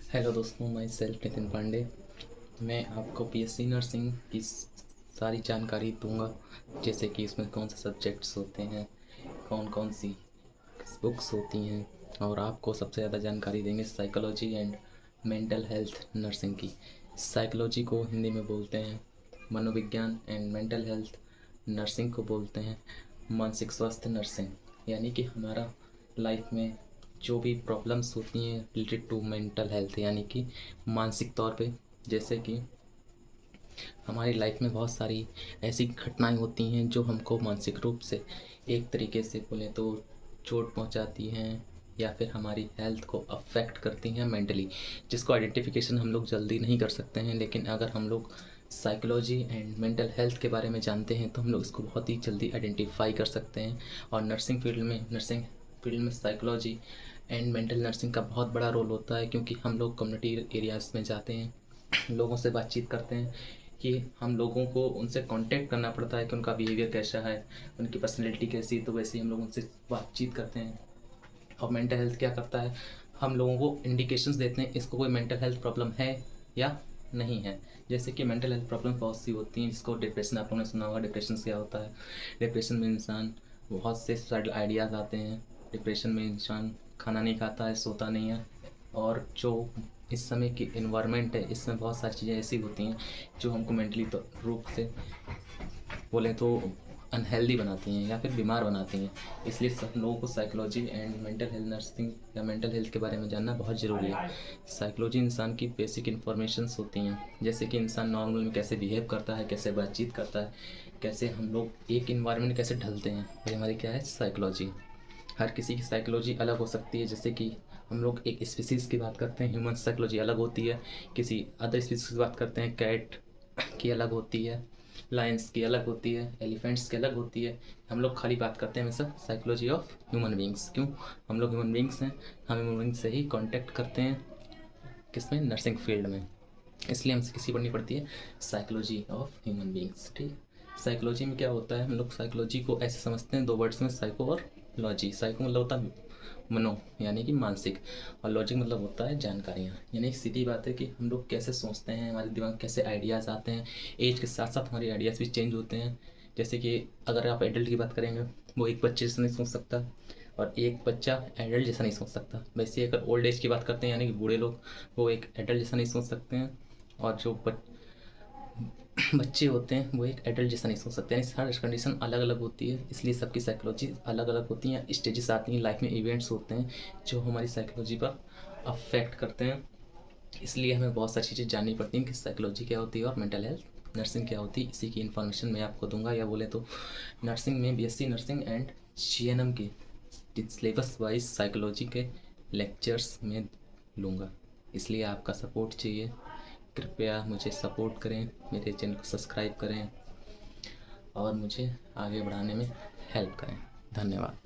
Hello दोस्तों, मैं self Nitin Pandey. मैं आपको पीएससी नर्सिंग की सारी जानकारी दूंगा, जैसे कि इसमें कौन से सब्जेक्ट्स होते हैं, कौन कौन सी बुक्स होती हैं, और आपको सबसे ज़्यादा जानकारी देंगे psychology and mental health nursing की। साइकोलॉजी को हिंदी में बोलते हैं मनोविज्ञान एंड मेंटल हेल्थ नर्सिंग को बोलते हैं मानसिक स्वास्थ्य नर्सिंग। यानी कि हमारा लाइफ में जो भी प्रॉब्लम्स होती हैं रिलेटेड टू मेंटल हेल्थ, यानी कि मानसिक तौर पे, जैसे कि हमारी लाइफ में बहुत सारी ऐसी घटनाएं होती हैं जो हमको मानसिक रूप से एक तरीके से बोले तो चोट पहुंचाती हैं या फिर हमारी हेल्थ को अफेक्ट करती हैं मेंटली, जिसको आइडेंटिफिकेशन हम लोग जल्दी नहीं कर सकते हैं। लेकिन अगर हम लोग साइकोलॉजी एंड मेंटल हेल्थ के बारे में जानते हैं तो हम लोग इसको बहुत ही जल्दी आइडेंटिफाई कर सकते हैं। और नर्सिंग फील्ड में साइकोलॉजी एंड मेंटल नर्सिंग का बहुत बड़ा रोल होता है, क्योंकि हम लोग कम्युनिटी एरियाज़ में जाते हैं, लोगों से बातचीत करते हैं, कि हम लोगों को उनसे कांटेक्ट करना पड़ता है कि उनका बिहेवियर कैसा है, उनकी पर्सनैलिटी कैसी, तो वैसे ही हम लोग उनसे बातचीत करते हैं। और मेंटल हेल्थ क्या करता है, हम लोगों को इंडिकेशंस देते हैं इसको कोई मेंटल हेल्थ प्रॉब्लम है या नहीं है। जैसे कि मेंटल हेल्थ प्रॉब्लम बहुत सी होती हैं, जिसको डिप्रेशन, आप लोगों ने सुना होगा डिप्रेशन क्या होता है। डिप्रेशन में इंसान बहुत से सुसाइडल आइडियाज़ आते हैं। डिप्रेशन में इंसान खाना नहीं खाता है, सोता नहीं है। और जो इस समय की इन्वायरमेंट है, इसमें बहुत सारी चीज़ें ऐसी होती हैं जो हमको मेंटली तो रूप से बोलें तो अनहेल्दी बनाती हैं या फिर बीमार बनाती हैं। इसलिए सब लोगों को psychology and mental health nursing या मेंटल हेल्थ के बारे में जानना बहुत ज़रूरी है। साइकोलॉजी इंसान की बेसिक इन्फॉर्मेशंस होती हैं, जैसे कि इंसान नॉर्मल में कैसे बिहेव करता है, कैसे बातचीत करता है, कैसे हम लोग एक इन्वायरमेंट कैसे ढलते हैं, ये हमारी क्या है, साइकोलॉजी। हर किसी की साइकोलॉजी अलग हो सकती है। जैसे कि हम लोग एक स्पीसीज़ की बात करते हैं, ह्यूमन साइकोलॉजी अलग होती है। किसी अदर स्पीसीज़ की बात करते हैं, कैट की अलग होती है, लायंस की अलग होती है, एलिफेंट्स की अलग होती है। हम लोग खाली बात करते हैं हमेशा साइकोलॉजी ऑफ ह्यूमन बींग्स। क्यों? हम लोग ह्यूमन बींग्स हैं, हम ह्यूमन बींग्स से ही कांटेक्ट करते हैं, किसमें, नर्सिंग फील्ड में। इसलिए हमसे किसी पढ़नी पड़ती है साइकोलॉजी ऑफ ह्यूमन बींग्स। ठीक। साइकोलॉजी में क्या होता है, हम लोग साइकोलॉजी को ऐसे समझते हैं दो वर्ड्स में, साइको और लॉजी। साइको मतलब होता है मनो, यानी कि मानसिक, और लॉजिक मतलब होता है जानकारियाँ। यानी सीधी बात है कि हम लोग कैसे सोचते हैं, हमारे दिमाग में कैसे आइडियाज़ आते हैं। एज के साथ साथ हमारे आइडियाज़ भी चेंज होते हैं। जैसे कि अगर आप एडल्ट की बात करेंगे, वो एक बच्चे जैसा नहीं सोच सकता, और एक बच्चा एडल्ट जैसा नहीं सोच सकता। वैसे अगर ओल्ड एज की बात करते हैं, यानी कि बूढ़े लोग, वो एक एडल्ट जैसा नहीं सोच सकते हैं। और जो बच्चे होते हैं वो एक एडल्ट जैसा नहीं सोच सकते। यानी हर कंडीशन अलग अलग होती है, इसलिए सबकी साइकोलॉजी अलग अलग होती हैं। स्टेजेस आती हैं लाइफ में, इवेंट्स होते हैं जो हमारी साइकोलॉजी पर अफेक्ट करते हैं। इसलिए हमें बहुत सारी चीज़ें जाननी पड़ती हैं कि साइकोलॉजी क्या होती है और मेंटल हेल्थ नर्सिंग क्या होती है। इसी की इन्फॉर्मेशन मैं आपको दूंगा, या बोले तो नर्सिंग में बीएससी नर्सिंग एंड जीएनएम की सिलेबस वाइज साइकोलॉजी के लेक्चर्स में लूँगा। इसलिए आपका सपोर्ट चाहिए। कृपया मुझे सपोर्ट करें, मेरे चैनल को सब्सक्राइब करें और मुझे आगे बढ़ाने में हेल्प करें। धन्यवाद।